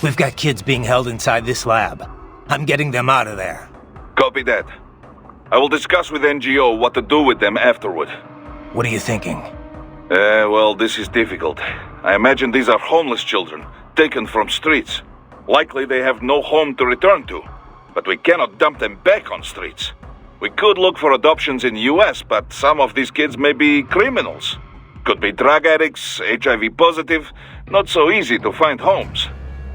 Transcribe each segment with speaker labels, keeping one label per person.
Speaker 1: We've got kids being held inside this lab. I'm getting them out of there.
Speaker 2: Copy that. I will discuss with NGO what to do with them afterward.
Speaker 1: What are you thinking?
Speaker 2: Well, this is difficult. I imagine these are homeless children, taken from streets. Likely they have no home to return to. But we cannot dump them back on streets. We could look for adoptions in US, but some of these kids may be criminals. Could be drug addicts, HIV positive. Not so easy to find homes.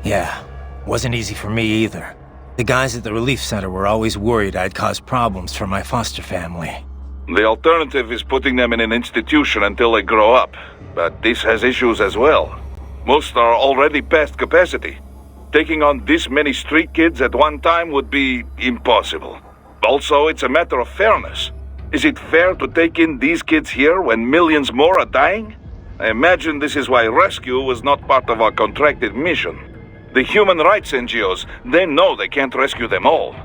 Speaker 1: Yeah, wasn't easy for me either. The guys at the relief center were always worried I'd cause problems for my foster family.
Speaker 2: The alternative is putting them in an institution until they grow up. But this has issues as well. Most are already past capacity. Taking on this many street kids at one time would be impossible. Also, it's a matter of fairness. Is it fair to take in these kids here when millions more are dying? I imagine this is why rescue was not part of our contracted mission. The human rights NGOs, they know they can't rescue them all.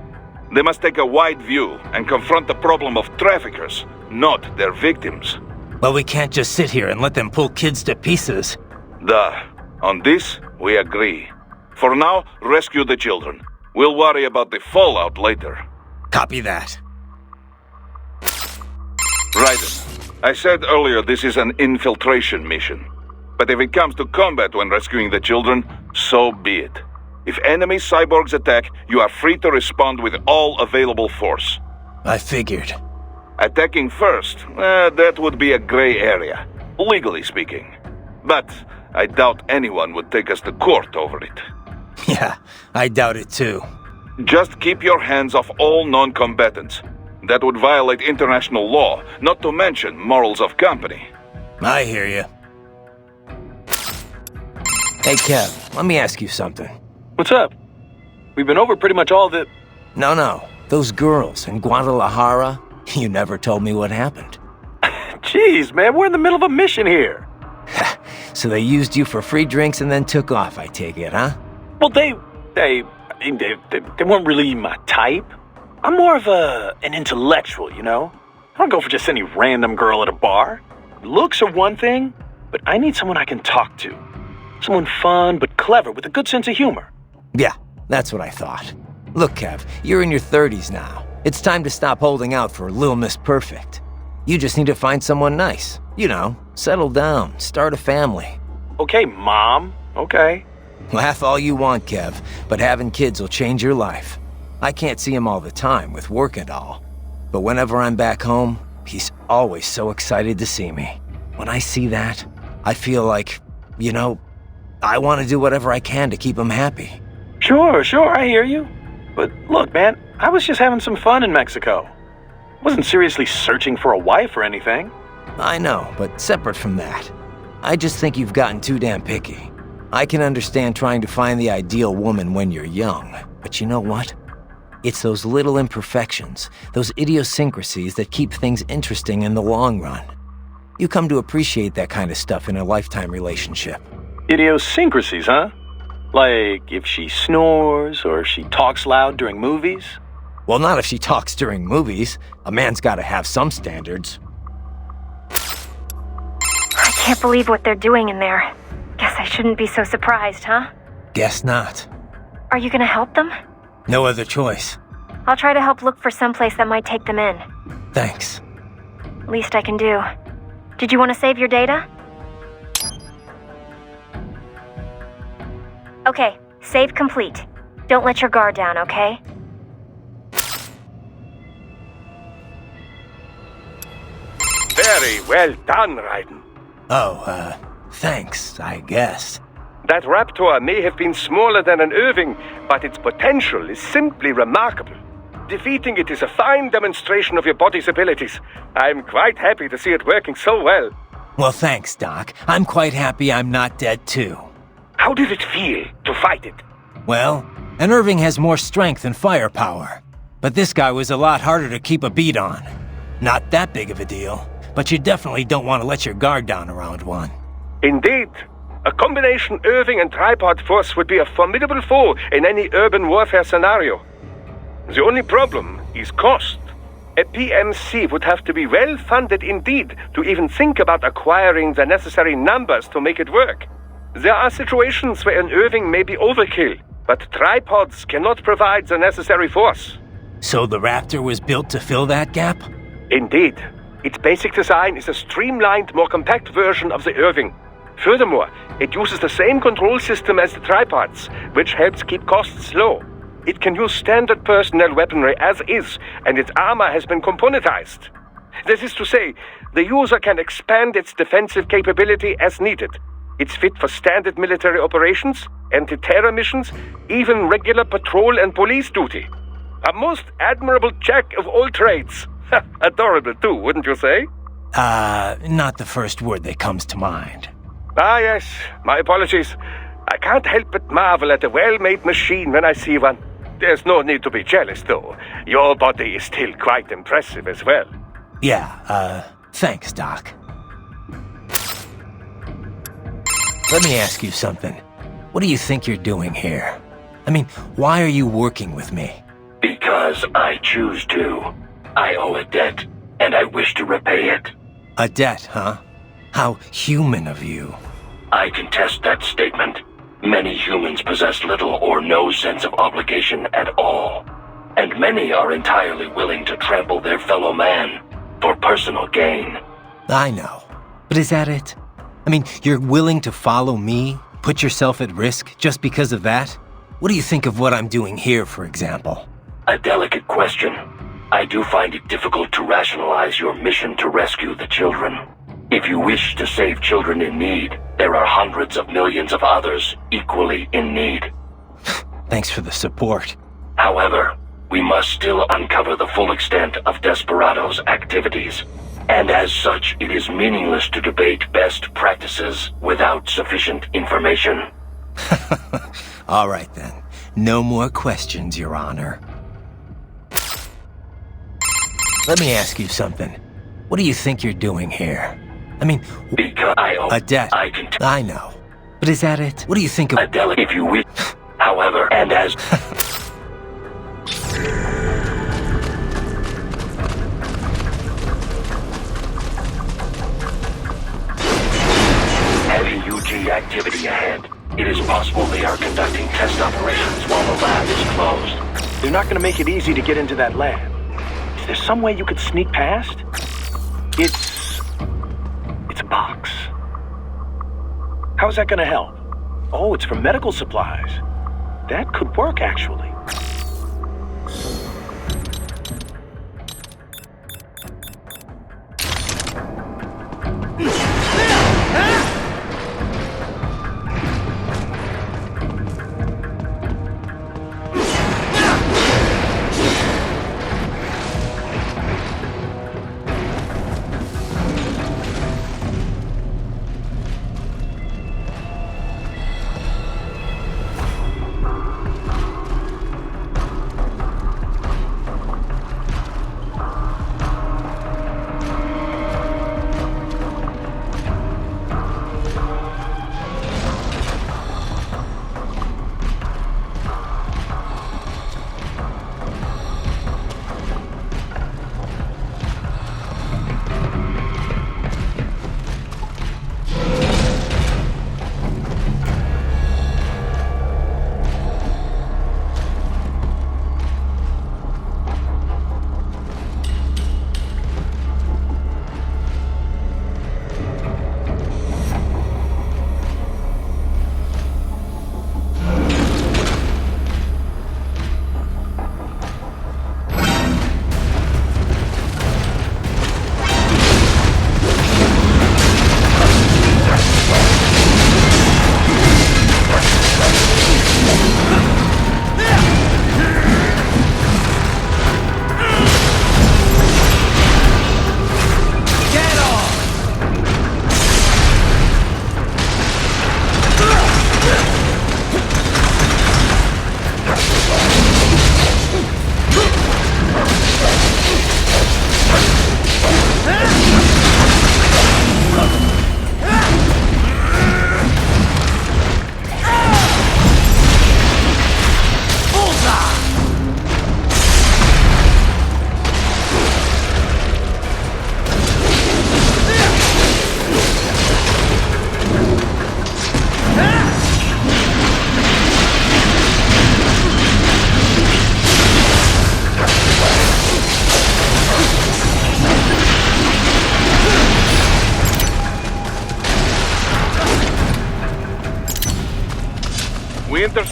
Speaker 2: They must take a wide view and confront the problem of traffickers, not their victims.
Speaker 1: Well, we can't just sit here and let them pull kids to pieces.
Speaker 2: Duh. On this, we agree. For now, rescue the children. We'll worry about the fallout later.
Speaker 1: Copy that.
Speaker 2: Raiden, I said earlier this is an infiltration mission. But if it comes to combat when rescuing the children, so be it. If enemy cyborgs attack, you are free to respond with all available force.
Speaker 1: I figured.
Speaker 2: Attacking first, that would be a gray area, legally speaking. But I doubt anyone would take us to court over it.
Speaker 1: Yeah, I doubt it too.
Speaker 2: Just keep your hands off all non-combatants. That would violate international law, not to mention morals of company.
Speaker 1: I hear you. Hey, Kev, let me ask you something.
Speaker 3: What's up? We've been over pretty much all the...
Speaker 1: No. Those girls in Guadalajara, you never told me what happened.
Speaker 3: Jeez, man, we're in the middle of a mission here.
Speaker 1: So they used you for free drinks and then took off, I take it, huh?
Speaker 3: Well, they weren't really my type. I'm more of an intellectual, you know? I don't go for just any random girl at a bar. Looks are one thing, but I need someone I can talk to. Someone fun but clever with a good sense of humor.
Speaker 1: Yeah, that's what I thought. Look, Kev, you're in your 30s now. It's time to stop holding out for Lil Miss Perfect. You just need to find someone nice. You know, settle down, start a family.
Speaker 3: Okay, Mom. Okay.
Speaker 1: Laugh all you want, Kev, but having kids will change your life. I can't see him all the time with work and all. But whenever I'm back home, he's always so excited to see me. When I see that, I feel like, you know, I want to do whatever I can to keep him happy.
Speaker 3: Sure, I hear you. But look, man, I was just having some fun in Mexico. Wasn't seriously searching for a wife or anything.
Speaker 1: I know, but separate from that, I just think you've gotten too damn picky. I can understand trying to find the ideal woman when you're young, but you know what? It's those little imperfections, those idiosyncrasies that keep things interesting in the long run. You come to appreciate that kind of stuff in a lifetime relationship.
Speaker 3: Idiosyncrasies, huh? Like if she snores or she talks loud during movies?
Speaker 1: Well, not if she talks during movies. A man's gotta have some standards.
Speaker 4: I can't believe what they're doing in there. Guess I shouldn't be so surprised, huh?
Speaker 1: Guess not.
Speaker 4: Are you gonna help them?
Speaker 1: No other choice.
Speaker 4: I'll try to help look for someplace that might take them in.
Speaker 1: Thanks.
Speaker 4: Least I can do. Did you want to save your data? Okay, save complete. Don't let your guard down, okay?
Speaker 5: Very well done, Raiden.
Speaker 1: Oh, thanks, I guess.
Speaker 5: That raptor may have been smaller than an Irving, but its potential is simply remarkable. Defeating it is a fine demonstration of your body's abilities. I'm quite happy to see it working so well.
Speaker 1: Well, thanks, Doc. I'm quite happy I'm not dead, too.
Speaker 5: How did it feel to fight it?
Speaker 1: Well, an Irving has more strength and firepower. But this guy was a lot harder to keep a beat on. Not that big of a deal, but you definitely don't want to let your guard down around one.
Speaker 5: Indeed. A combination Irving and tripod force would be a formidable foe in any urban warfare scenario. The only problem is cost. A PMC would have to be well funded indeed to even think about acquiring the necessary numbers to make it work. There are situations where an Irving may be overkill, but tripods cannot provide the necessary force.
Speaker 1: So the Raptor was built to fill that gap?
Speaker 5: Indeed. Its basic design is a streamlined, more compact version of the Irving. Furthermore, it uses the same control system as the tripods, which helps keep costs low. It can use standard personnel weaponry as is, and its armor has been componentized. This is to say, the user can expand its defensive capability as needed. It's fit for standard military operations, anti-terror missions, even regular patrol and police duty. A most admirable jack of all trades. Adorable too, wouldn't you say?
Speaker 1: Not the first word that comes to mind.
Speaker 5: Ah, yes. My apologies. I can't help but marvel at a well-made machine when I see one. There's no need to be jealous, though. Your body is still quite impressive as well.
Speaker 1: Yeah, thanks, Doc. Let me ask you something. What do you think you're doing here? I mean, why are you working with me?
Speaker 6: Because I choose to. I owe a debt, and I wish to repay it.
Speaker 1: A debt, huh? How human of you.
Speaker 6: I contest that statement. Many humans possess little or no sense of obligation at all. And many are entirely willing to trample their fellow man for personal gain.
Speaker 1: I know. But is that it? I mean, you're willing to follow me, put yourself at risk just because of that? What do you think of what I'm doing here, for example?
Speaker 6: A delicate question. I do find it difficult to rationalize your mission to rescue the children. If you wish to save children in need, there are hundreds of millions of others equally in need.
Speaker 1: Thanks for the support.
Speaker 6: However, we must still uncover the full extent of Desperado's activities. And as such, it is meaningless to debate best practices without sufficient information.
Speaker 1: All right then. No more questions, Your Honor. Let me ask you something. What do you think you're doing here? I mean,
Speaker 6: Because I owe
Speaker 1: a debt. I know. But is that it? What do you think of...
Speaker 6: a delicate, if you wish. However, and as... Heavy UG activity ahead. It is possible they are conducting test operations while the lab is closed.
Speaker 3: They're not gonna make it easy to get into that lab. Is there some way you could sneak past? It's a box. How's that gonna help? Oh, it's for medical supplies. That could work, actually.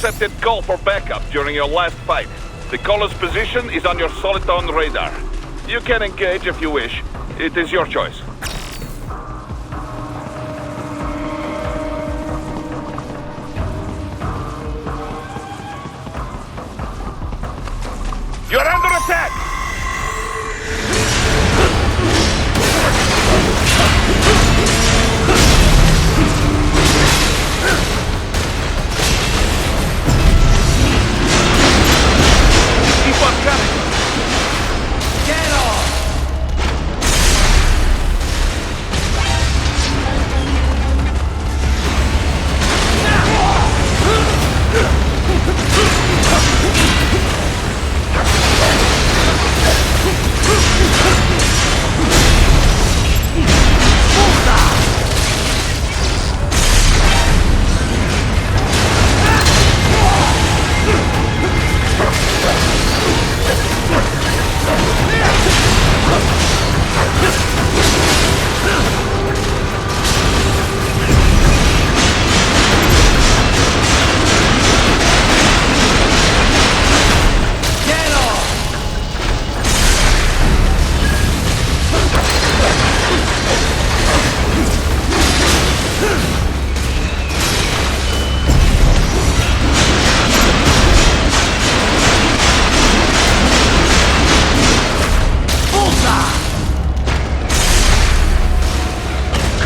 Speaker 2: intercepted call for backup during your last fight. The caller's position is on your Soliton radar. You can engage if you wish. It is your choice. You're under attack! Keep on coming! Get off!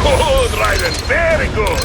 Speaker 2: Good, Raiden. Very good.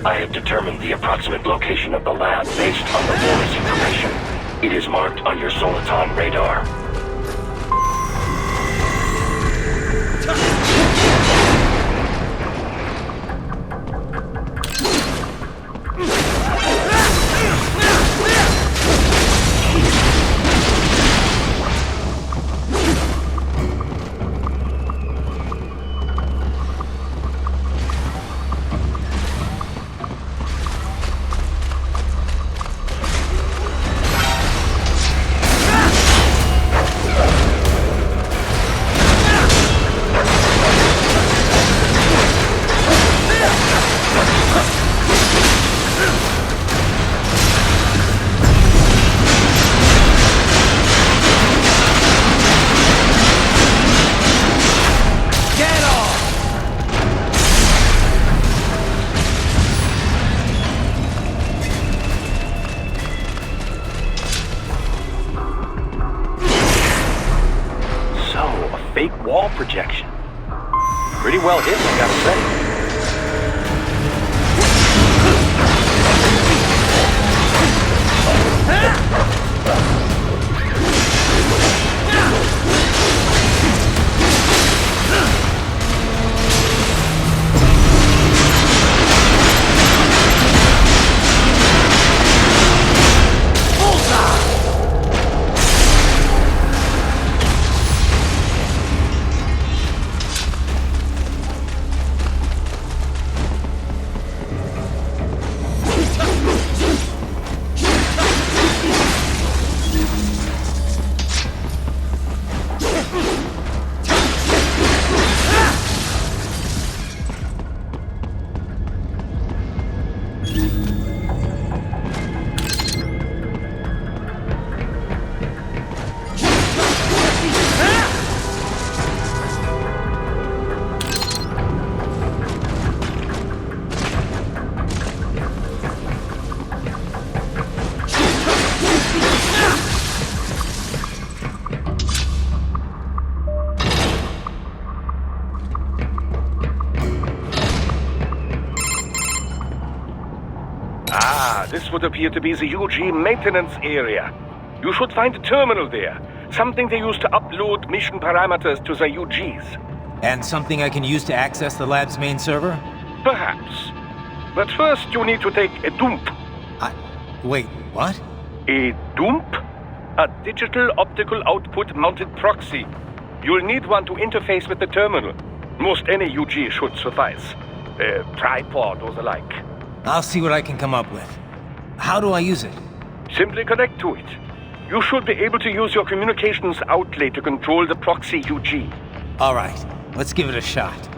Speaker 6: I have determined the approximate location of the lab based on the Walrus information. It is marked on your Soliton radar.
Speaker 3: Fake wall projection. Pretty well hit, I gotta say.
Speaker 5: this would appear to be the UG maintenance area. You should find a terminal there. Something they use to upload mission parameters to the UGs.
Speaker 1: And something I can use to access the lab's main server?
Speaker 5: Perhaps. But first you need to take a dump.
Speaker 1: Wait, what?
Speaker 5: A dump? A digital optical output mounted proxy. You'll need one to interface with the terminal. Most any UG should suffice. A tripod or the like.
Speaker 1: I'll see what I can come up with. How do I use it?
Speaker 5: Simply connect to it. You should be able to use your communications outlet to control the proxy UG.
Speaker 1: All right, let's give it a shot.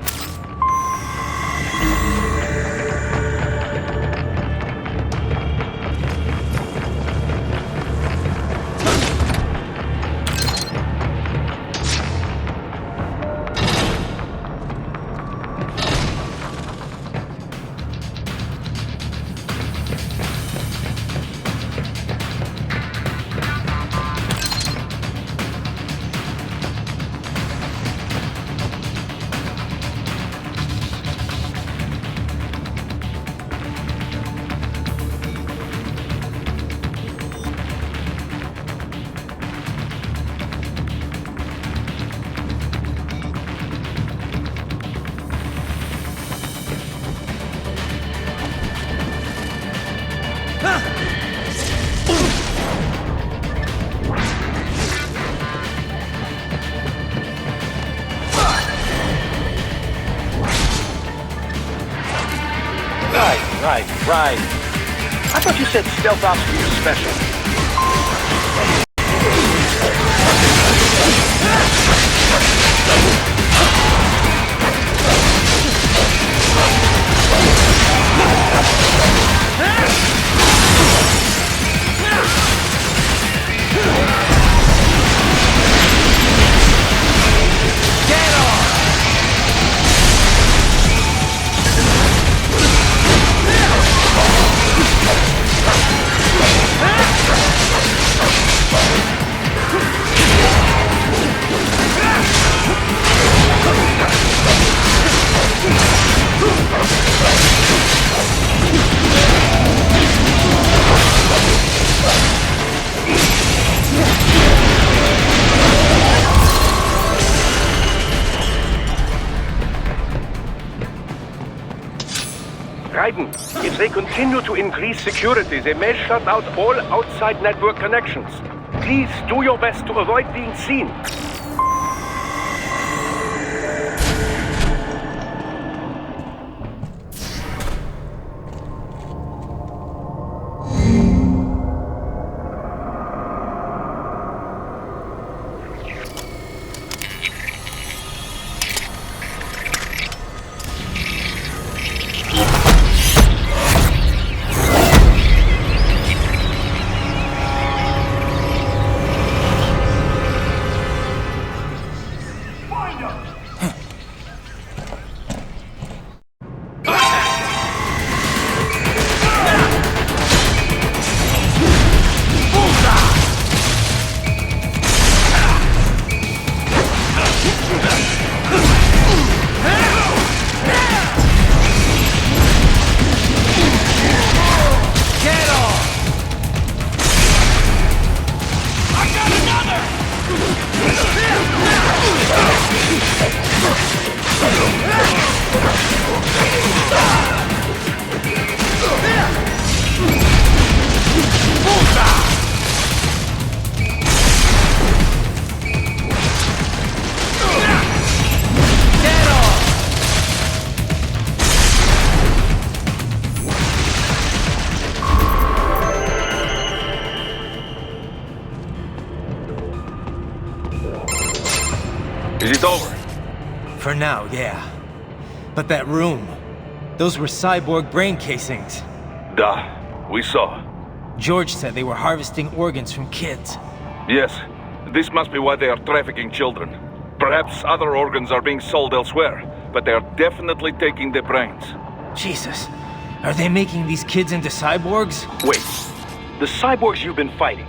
Speaker 3: Right. I thought you said stealth ops were your special.
Speaker 5: Raiden, if they continue to increase security, they may shut out all outside network connections. Please do your best to avoid being seen.
Speaker 2: Is it over?
Speaker 1: For now, yeah. But that room, those were cyborg brain casings.
Speaker 2: Duh, we saw.
Speaker 1: George said they were harvesting organs from kids.
Speaker 2: Yes, this must be why they are trafficking children. Perhaps other organs are being sold elsewhere, but they are definitely taking the brains.
Speaker 1: Jesus, are they making these kids into cyborgs?
Speaker 3: Wait, the cyborgs you've been fighting,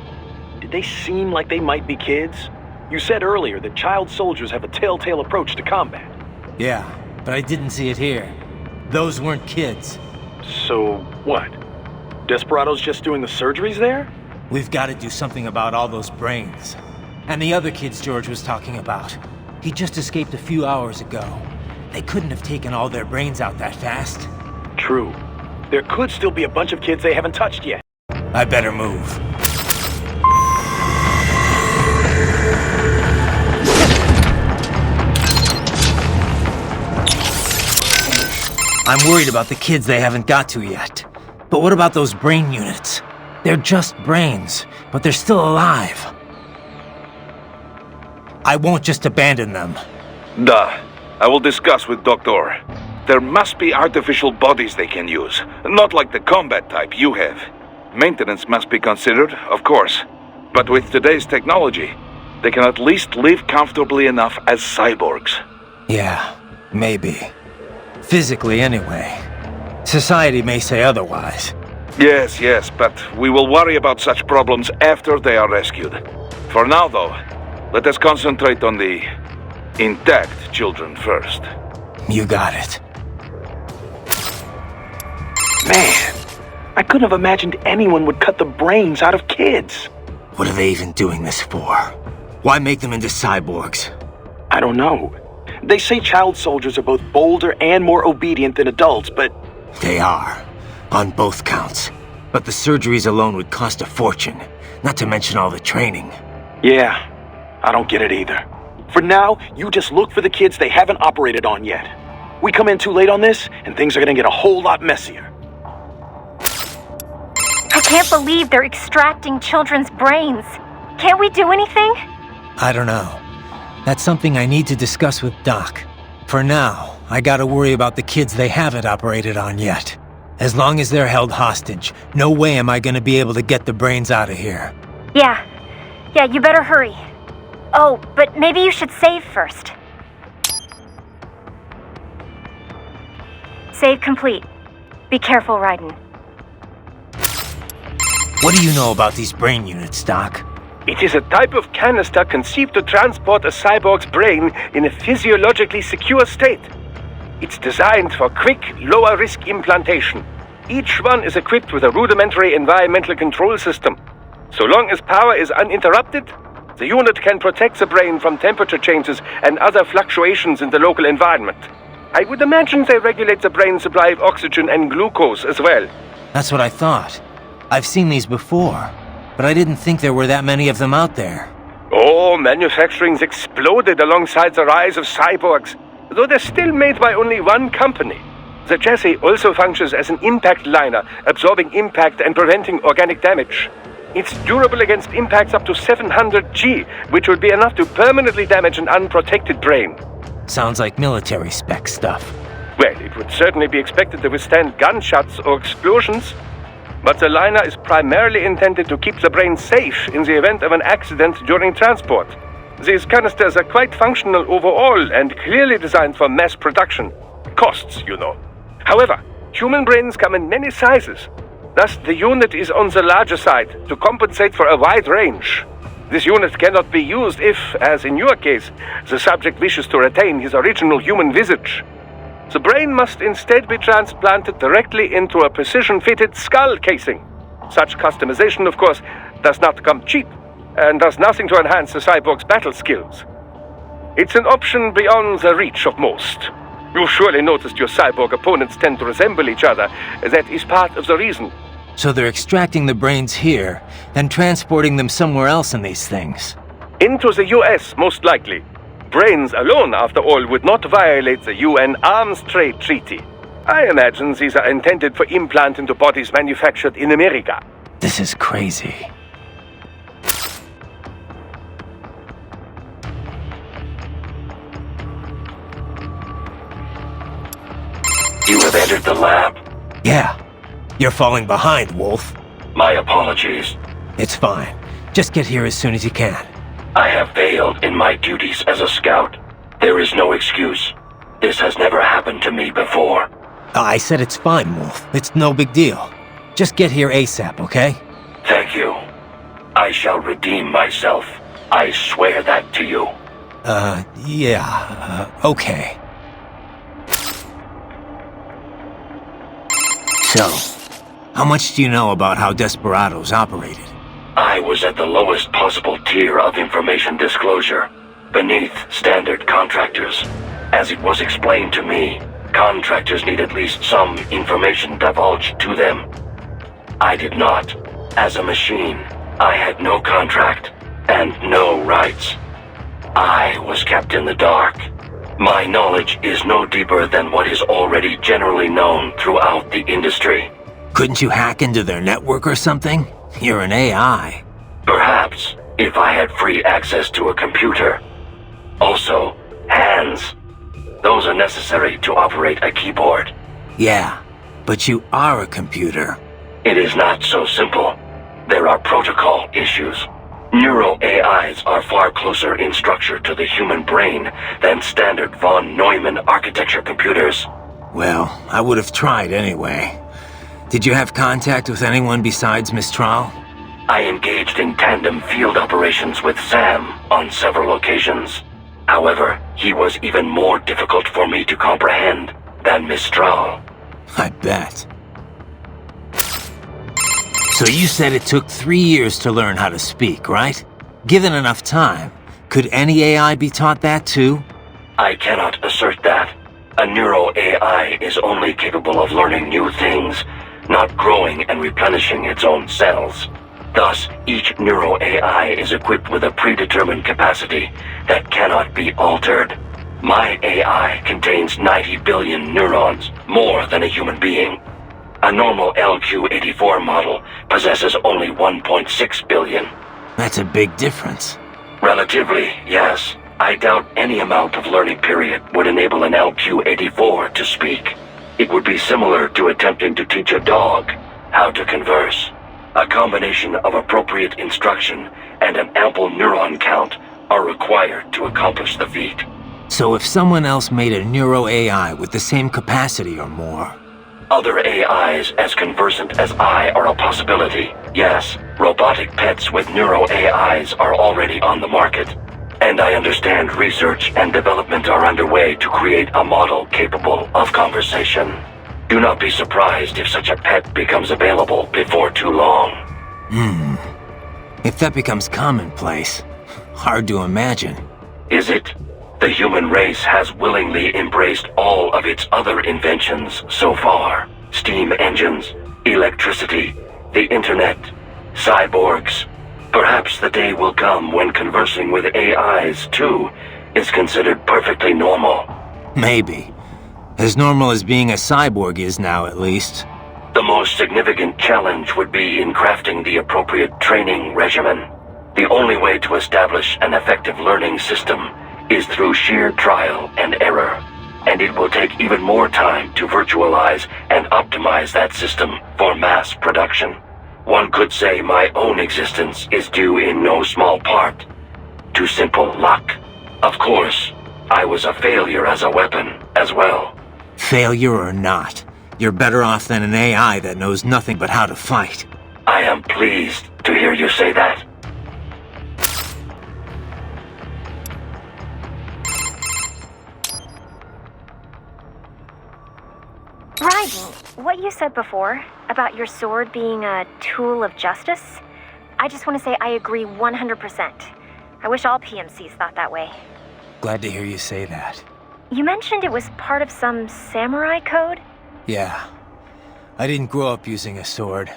Speaker 3: did they seem like they might be kids? You said earlier that child soldiers have a telltale approach to combat.
Speaker 1: Yeah, but I didn't see it here. Those weren't kids.
Speaker 3: So, what? Desperado's just doing the surgeries there?
Speaker 1: We've got to do something about all those brains. And the other kids George was talking about. He just escaped a few hours ago. They couldn't have taken all their brains out that fast.
Speaker 3: True. There could still be a bunch of kids they haven't touched yet.
Speaker 1: I better move. I'm worried about the kids they haven't got to yet. But what about those brain units? They're just brains, but they're still alive. I won't just abandon them.
Speaker 2: Duh. I will discuss with Doctor. There must be artificial bodies they can use, not like the combat type you have. Maintenance must be considered, of course. But with today's technology, they can at least live comfortably enough as cyborgs.
Speaker 1: Yeah, maybe. Physically, anyway. Society may say otherwise.
Speaker 2: Yes, but we will worry about such problems after they are rescued. For now, though, let us concentrate on the intact children first.
Speaker 1: You got it.
Speaker 3: Man, I couldn't have imagined anyone would cut the brains out of kids.
Speaker 1: What are they even doing this for? Why make them into cyborgs?
Speaker 3: I don't know. They say child soldiers are both bolder and more obedient than adults, but...
Speaker 1: They are. On both counts. But the surgeries alone would cost a fortune. Not to mention all the training.
Speaker 3: Yeah, I don't get it either. For now, you just look for the kids they haven't operated on yet. We come in too late on this, and things are gonna get a whole lot messier.
Speaker 4: I can't believe they're extracting children's brains. Can't we do anything?
Speaker 1: I don't know. That's something I need to discuss with Doc. For now, I gotta worry about the kids they haven't operated on yet. As long as they're held hostage, no way am I gonna be able to get the brains out of here.
Speaker 4: Yeah, you better hurry. Oh, but maybe you should save first. Save complete. Be careful, Raiden.
Speaker 1: What do you know about these brain units, Doc?
Speaker 5: It is a type of canister conceived to transport a cyborg's brain in a physiologically secure state. It's designed for quick, lower-risk implantation. Each one is equipped with a rudimentary environmental control system. So long as power is uninterrupted, the unit can protect the brain from temperature changes and other fluctuations in the local environment. I would imagine they regulate the brain supply of oxygen and glucose as well.
Speaker 1: That's what I thought. I've seen these before, but I didn't think there were that many of them out there.
Speaker 5: Oh, manufacturing's exploded alongside the rise of cyborgs, though they're still made by only one company. The chassis also functions as an impact liner, absorbing impact and preventing organic damage. It's durable against impacts up to 700 G, which would be enough to permanently damage an unprotected brain.
Speaker 1: Sounds like military spec stuff.
Speaker 5: Well, it would certainly be expected to withstand gunshots or explosions, but the liner is primarily intended to keep the brain safe in the event of an accident during transport. These canisters are quite functional overall and clearly designed for mass production. Costs, you know. However, human brains come in many sizes. Thus, the unit is on the larger side to compensate for a wide range. This unit cannot be used if, as in your case, the subject wishes to retain his original human visage. The brain must instead be transplanted directly into a precision-fitted skull casing. Such customization, of course, does not come cheap, and does nothing to enhance the cyborg's battle skills. It's an option beyond the reach of most. You've surely noticed your cyborg opponents tend to resemble each other. That is part of the reason.
Speaker 1: So they're extracting the brains here, then transporting them somewhere else in these things.
Speaker 5: Into the US, most likely. Brains alone, after all, would not violate the UN Arms Trade Treaty. I imagine these are intended for implant into bodies manufactured in America.
Speaker 1: This is crazy.
Speaker 6: You have entered the lab.
Speaker 1: Yeah. You're falling behind, Wolf.
Speaker 6: My apologies.
Speaker 1: It's fine. Just get here as soon as you can.
Speaker 6: I have failed in my duties as a scout. There is no excuse. This has never happened to me before.
Speaker 1: I said it's fine, Wolf. It's no big deal. Just get here ASAP, okay?
Speaker 6: Thank you. I shall redeem myself. I swear that to you.
Speaker 1: Okay. So, How much do you know about how Desperados operated?
Speaker 6: I was at the lowest possible tier of information disclosure, beneath standard contractors. As it was explained to me, contractors need at least some information divulged to them. I did not. As a machine, I had no contract and no rights. I was kept in the dark. My knowledge is no deeper than what is already generally known throughout the industry.
Speaker 1: Couldn't you hack into their network or something? You're an AI.
Speaker 6: Perhaps, if I had free access to a computer. Also, hands. Those are necessary to operate a keyboard.
Speaker 1: Yeah, but you are a computer.
Speaker 6: It is not so simple. There are protocol issues. Neuro-AIs are far closer in structure to the human brain than standard von Neumann architecture computers.
Speaker 1: Well, I would have tried anyway. Did you have contact with anyone besides Mistral?
Speaker 6: I engaged in tandem field operations with Sam on several occasions. However, he was even more difficult for me to comprehend than Mistral.
Speaker 1: I bet. So you said it took 3 years to learn how to speak, right? Given enough time, could any AI be taught that too?
Speaker 6: I cannot assert that. A neuro-AI is only capable of learning new things, not growing and replenishing its own cells. Thus, each neuro-AI is equipped with a predetermined capacity that cannot be altered. My AI contains 90 billion neurons, more than a human being. A normal LQ-84 model possesses only 1.6 billion.
Speaker 1: That's a big difference.
Speaker 6: Relatively, yes. I doubt any amount of learning period would enable an LQ-84 to speak. It would be similar to attempting to teach a dog how to converse. A combination of appropriate instruction and an ample neuron count are required to accomplish the feat.
Speaker 1: So if someone else made a neuro-AI with the same capacity or more...
Speaker 6: Other AIs as conversant as I are a possibility. Yes, robotic pets with neuro-AIs are already on the market. And I understand research and development are underway to create a model capable of conversation. Do not be surprised if such a pet becomes available before too long.
Speaker 1: If that becomes commonplace, hard to imagine.
Speaker 6: Is it? The human race has willingly embraced all of its other inventions so far. Steam engines, electricity, the internet, cyborgs. Perhaps the day will come when conversing with AIs, too, is considered perfectly normal.
Speaker 1: Maybe. As normal as being a cyborg is now, at least.
Speaker 6: The most significant challenge would be in crafting the appropriate training regimen. The only way to establish an effective learning system is through sheer trial and error, and it will take even more time to virtualize and optimize that system for mass production. One could say my own existence is due in no small part to simple luck. Of course, I was a failure as a weapon as well.
Speaker 1: Failure or not, you're better off than an AI that knows nothing but how to fight.
Speaker 6: I am pleased to hear you say that.
Speaker 4: Raiden, what you said before about your sword being a tool of justice, I just want to say I agree 100%. I wish all PMCs thought that way.
Speaker 1: Glad to hear you say that.
Speaker 4: You mentioned it was part of some samurai code?
Speaker 1: Yeah. I didn't grow up using a sword.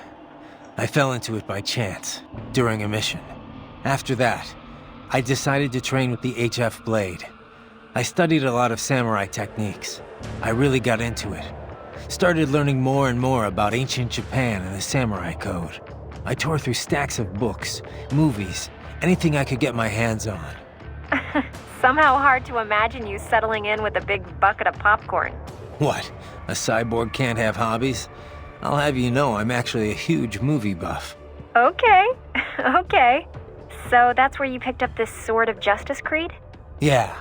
Speaker 1: I fell into it by chance, during a mission. After that, I decided to train with the HF blade. I studied a lot of samurai techniques. I really got into it. Started learning more and more about ancient Japan and the samurai code. I tore through stacks of books, movies, anything I could get my hands on.
Speaker 4: Somehow hard to imagine you settling in with a big bucket of popcorn.
Speaker 1: What? A cyborg can't have hobbies? I'll have you know I'm actually a huge movie buff.
Speaker 4: Okay, okay. So that's where you picked up this Sword of Justice creed?
Speaker 1: Yeah.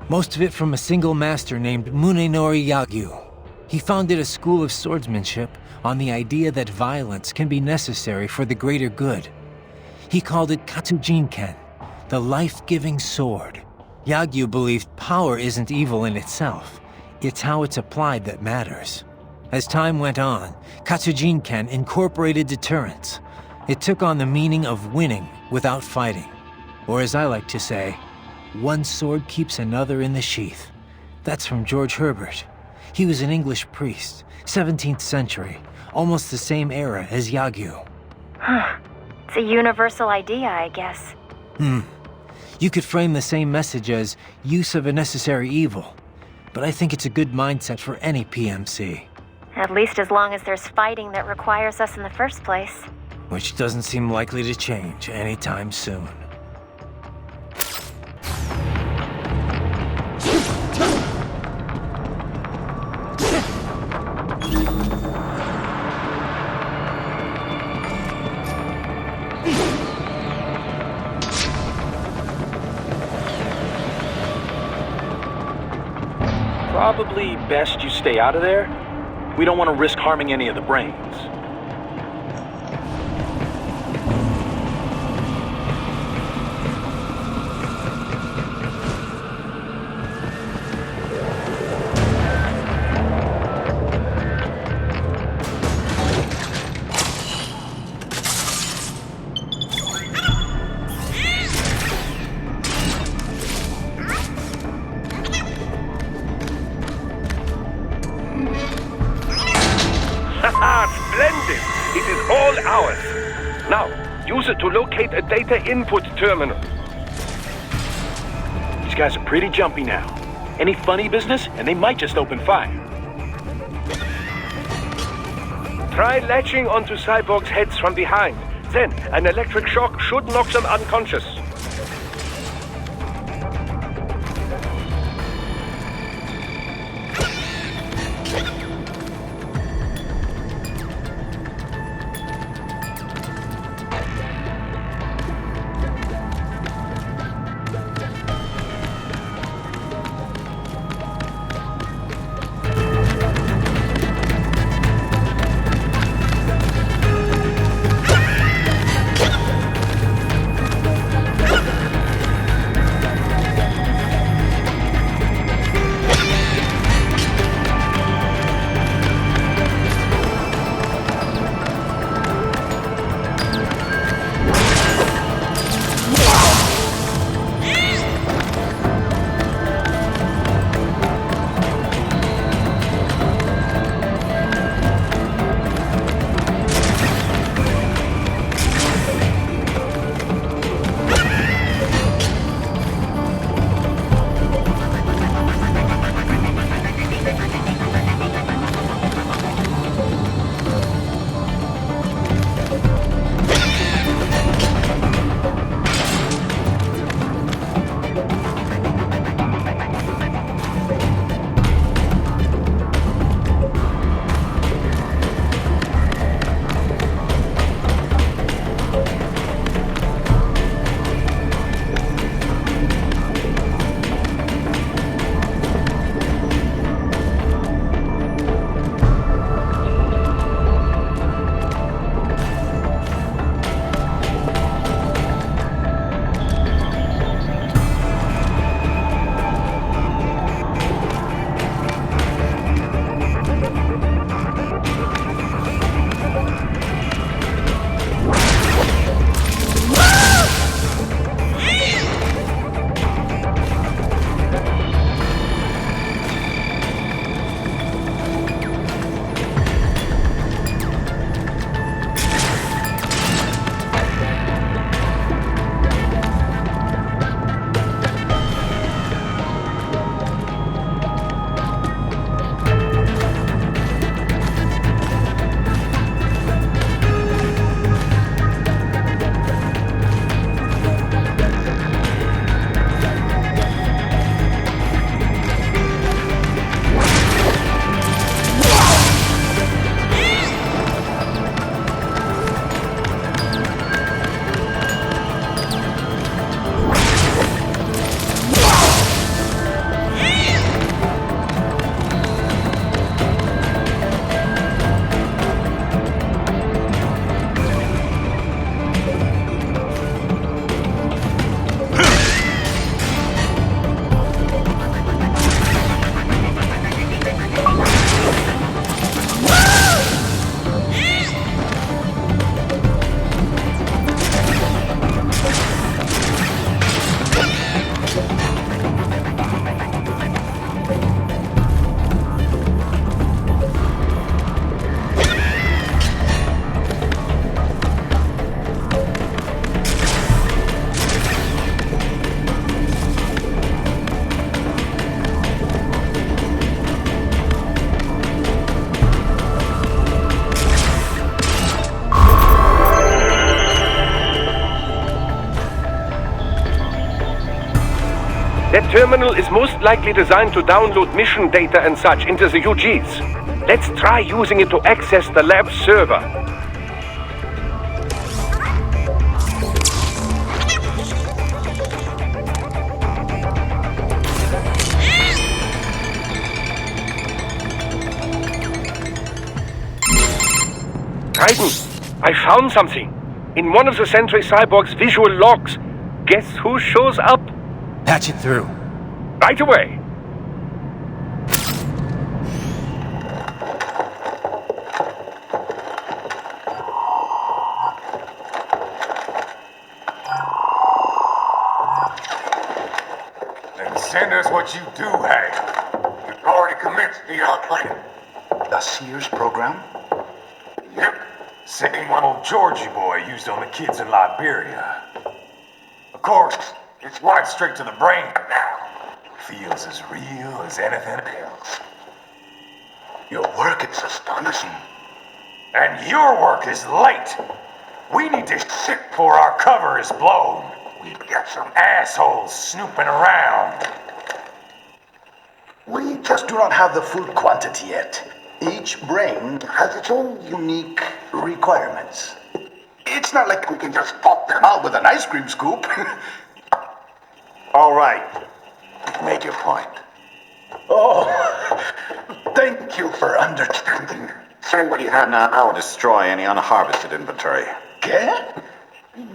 Speaker 1: Most of it from a single master named Munenori Yagyu. He founded a school of swordsmanship on the idea that violence can be necessary for the greater good. He called it Katsujinken, the life-giving sword. Yagyu believed power isn't evil in itself. It's how it's applied that matters. As time went on, Katsujinken incorporated deterrence. It took on the meaning of winning without fighting. Or as I like to say, one sword keeps another in the sheath. That's from George Herbert. He was an English priest, 17th century, almost the same era as Yagyu.
Speaker 4: Huh. It's a universal idea, I guess.
Speaker 1: You could frame the same message as use of a necessary evil, but I think it's a good mindset for any PMC.
Speaker 4: At least as long as there's fighting that requires us in the first place.
Speaker 1: Which doesn't seem likely to change anytime soon.
Speaker 3: Probably best you stay out of there. We don't want to risk harming any of the brains.
Speaker 5: Splendid! It is all ours. Now, use it to locate a data input terminal.
Speaker 3: These guys are pretty jumpy now. Any funny business, and they might just open fire.
Speaker 5: Try latching onto cyborgs' heads from behind. Then, an electric shock should knock them unconscious. That terminal is most likely designed to download mission data and such into the UGs. Let's try using it to access the lab server. Raiden, I found something. In one of the Sentry Cyborg's visual logs. Guess who shows up?
Speaker 1: Patch it through.
Speaker 5: Right away.
Speaker 7: Then send us what you do have. You've already commenced the outplay. The Sears program? Yep. Same one old Georgie boy used on the kids in Liberia. Of course, it's right straight to the brain now. Feels as real as anything else. Your work is astonishing. And your work is late. We need to shit before our cover is blown. We've got some assholes snooping around.
Speaker 8: We just do not have the full quantity yet. Each brain has its own unique requirements. It's not like we can just pop them out with an ice cream scoop.
Speaker 7: All right. You've made your point.
Speaker 8: Oh, thank you for understanding.
Speaker 7: Say what you have now. I'll destroy any unharvested inventory.
Speaker 8: Okay?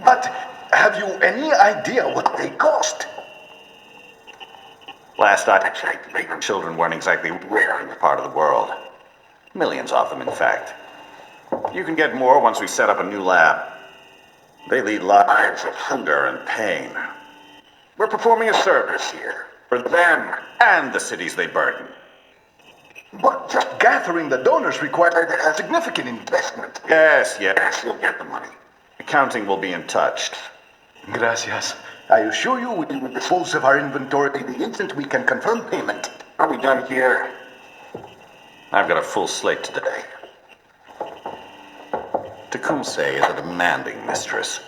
Speaker 8: But have you any idea what they cost?
Speaker 7: Last I checked, children weren't exactly rare in this part of the world. Millions of them, in fact. You can get more once we set up a new lab. They lead lives of hunger and pain. We're performing a service here. For them and the cities they burden.
Speaker 8: But just gathering the donors required a significant investment.
Speaker 7: Yes, you'll get the money. Accounting will be in touch.
Speaker 8: Gracias. I assure you we will dispose of our inventory the instant we can confirm payment.
Speaker 7: Are we done here? I've got a full slate today. Tecumseh is a demanding mistress,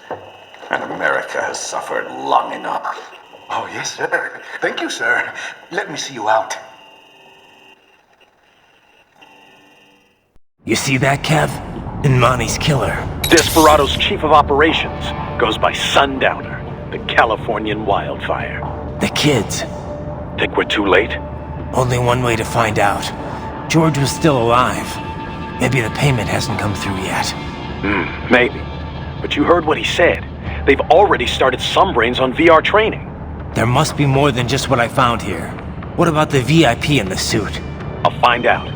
Speaker 7: and America has suffered long enough.
Speaker 8: Oh, yes, sir. Thank you, sir. Let me see you out.
Speaker 1: You see that, Kev? Inmani's killer.
Speaker 3: Desperado's chief of operations goes by Sundowner, the Californian wildfire.
Speaker 1: The kids.
Speaker 3: Think we're too late?
Speaker 1: Only one way to find out. George was still alive. Maybe the payment hasn't come through yet.
Speaker 3: Maybe. But you heard what he said. They've already started some brains on VR training.
Speaker 1: There must be more than just what I found here. What about the VIP in the suit?
Speaker 3: I'll find out.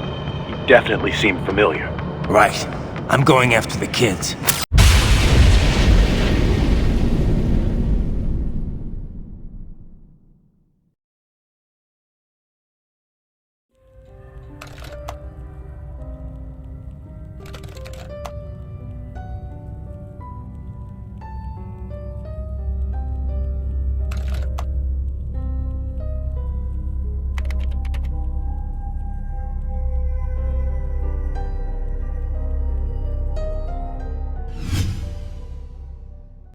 Speaker 3: He definitely seemed familiar.
Speaker 1: Right. I'm going after the kids.